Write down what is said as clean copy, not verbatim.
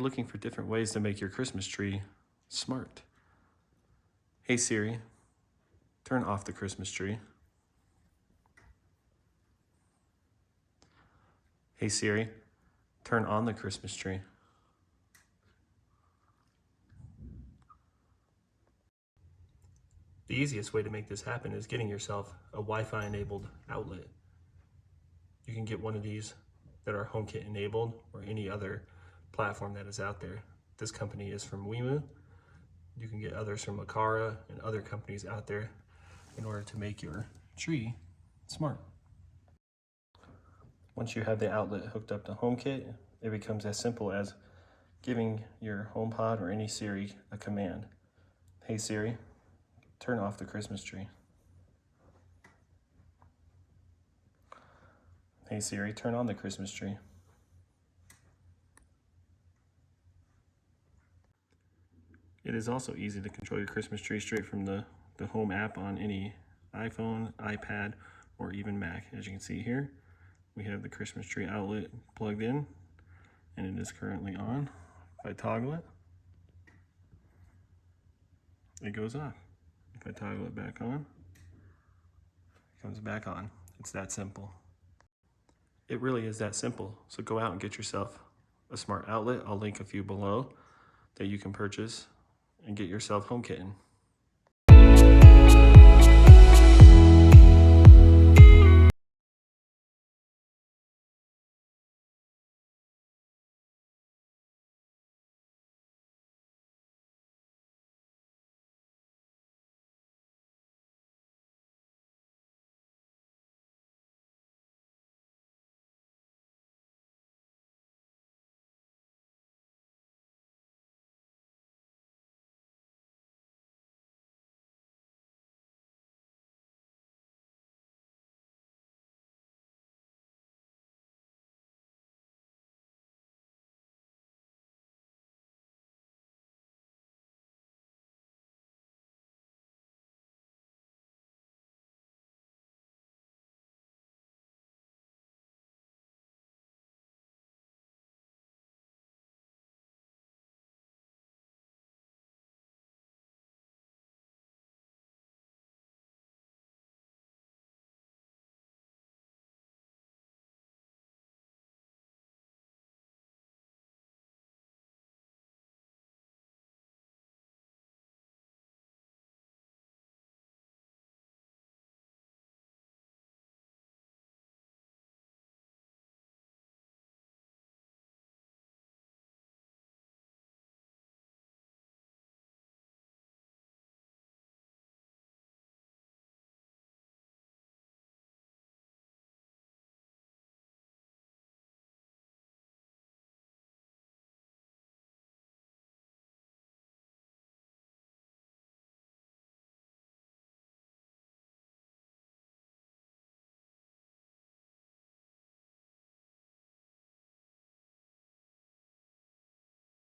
looking for different ways to make your Christmas tree smart. Hey Siri, turn off the Christmas tree. Hey Siri, turn on the Christmas tree. The easiest way to make this happen is getting yourself a Wi-Fi enabled outlet. You can get one of these that are HomeKit enabled or any other platform that is out there. This company is from Wemu. You can get others from Makara and other companies out there in order to make your tree smart. Once you have the outlet hooked up to HomeKit, it becomes as simple as giving your HomePod or any Siri a command. Hey Siri, turn off the Christmas tree. Hey Siri, turn on the Christmas tree. It is also easy to control your Christmas tree straight from the Home app on any iPhone, iPad, or even Mac. As you can see here, we have the Christmas tree outlet plugged in, and it is currently on. If I toggle it, it goes off. If I toggle it back on, it comes back on. It's that simple. It really is that simple. So go out and get yourself a smart outlet. I'll link a few below that you can purchase and get yourself HomeKitting.